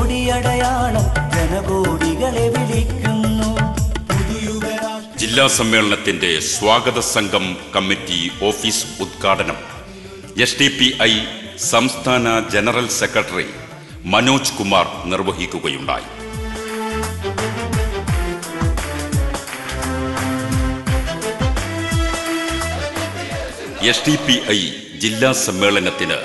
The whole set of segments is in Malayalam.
കൊടിയടയാളം ജനകോടികളെ വിളിക്കുന്നു. ജില്ലാ സമ്മേളനത്തിന്റെ സ്വാഗത സംഘം കമ്മിറ്റി ഓഫീസ് ഉദ്ഘാടനം SDPI സംസ്ഥാന ജനറൽ സെക്രട്ടറി മനോജ് കുമാർ നിർവഹിക്കുകയുണ്ടായി. SDPI ജില്ലാ സമ്മേളനത്തിന്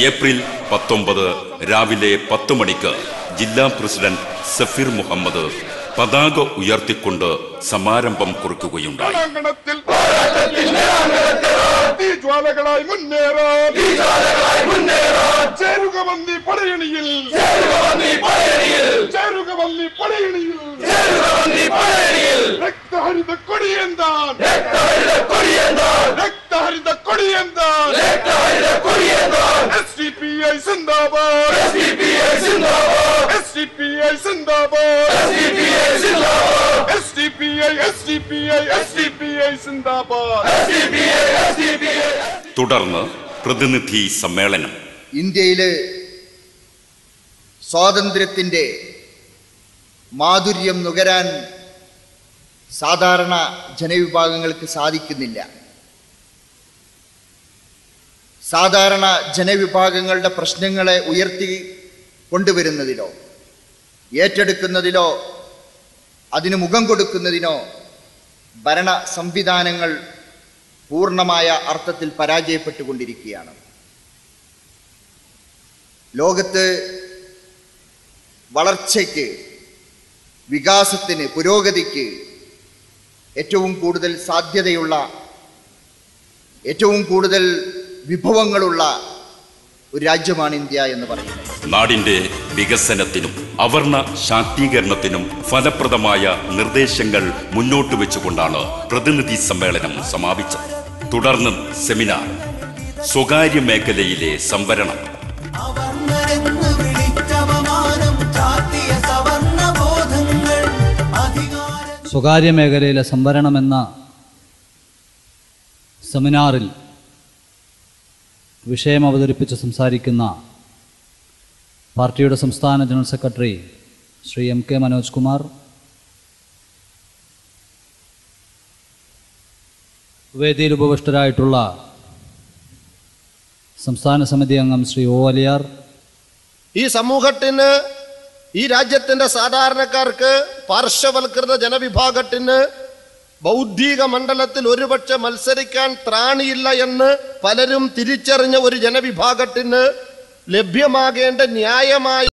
ഏപ്രിൽ 19 രാവിലെ 10 മണിക്ക് ജില്ലാ പ്രസിഡന്റ് സഫീർ മുഹമ്മദ് പതാക ഉയർത്തിക്കൊണ്ട് സമാരംഭം കുറിക്കുകയുണ്ടായി. SDPI സിന്ദാബാദ്, SDPI സിന്ദാബാദ്, SDPI സിന്ദാബാദ്, SDPI സിന്ദാബാദ്, SDPI SDPI SDPI സിന്ദാബാദ്, SDPI SDPI. തുടർന്ന് പ്രതിനിധി സമ്മേളനം. ഇന്ത്യയിലെ സ്വാതന്ത്ര്യത്തിൻ്റെ മാധുര്യം നുകരാൻ സാധാരണ ജനവിഭാഗങ്ങൾക്ക് സാധിക്കുന്നില്ല. സാധാരണ ജനവിഭാഗങ്ങളുടെ പ്രശ്നങ്ങളെ ഉയർത്തി കൊണ്ടുവരുന്നതിലോ ഏറ്റെടുക്കുന്നതിലോ അതിന് മുഖം കൊടുക്കുന്നതിനോ ഭരണ സംവിധാനങ്ങൾ പൂർണ്ണമായ അർത്ഥത്തിൽ പരാജയപ്പെട്ടുകൊണ്ടിരിക്കുകയാണ്. ലോകത്ത് വളർച്ചയ്ക്ക്, വികാസത്തിന്, പുരോഗതിക്ക് ഏറ്റവും കൂടുതൽ സാധ്യതയുള്ള, ഏറ്റവും കൂടുതൽ വിഭവങ്ങളുള്ള ഒരു രാജ്യമാണ് ഇന്ത്യ എന്ന് പറയുന്നത്. നാടിന്റെ വികസനത്തിനും അവർണ ശാക്തീകരണത്തിനും ഫലപ്രദമായ നിർദ്ദേശങ്ങൾ മുന്നോട്ട് വെച്ചുകൊണ്ടാണ് പ്രതിനിധി സമ്മേളനം സമാപിച്ചത്. തുടർന്ന് സെമിനാർ, സ്വകാര്യ മേഖലയിലെ സംവരണം, സ്വകാര്യ മേഖലയിലെ സംവരണം എന്ന സെമിനാറിൽ വിഷയം അവതരിപ്പിച്ച് സംസാരിക്കുന്ന പാർട്ടിയുടെ സംസ്ഥാന general secretary Shri MK Manoj Kumar, വേദിയിൽ ഉപവിഷ്ടരായിട്ടുള്ള സംസ്ഥാന സമിതി അംഗം ശ്രീ O അലിയാർ, ഈ സമൂഹത്തിന്, ഈ രാജ്യത്തിൻ്റെ സാധാരണക്കാർക്ക്, പാർശ്വവൽകൃത ജനവിഭാഗത്തിന് ബൗദ്ധിക മണ്ഡലത്തിൽ ഒരുപക്ഷെ മത്സരിക്കാൻ ത്രാണിയില്ല എന്ന് പലരും തിരിച്ചറിഞ്ഞ ഒരു ജനവിഭാഗത്തിന് ലഭ്യമാകേണ്ട ന്യായമായ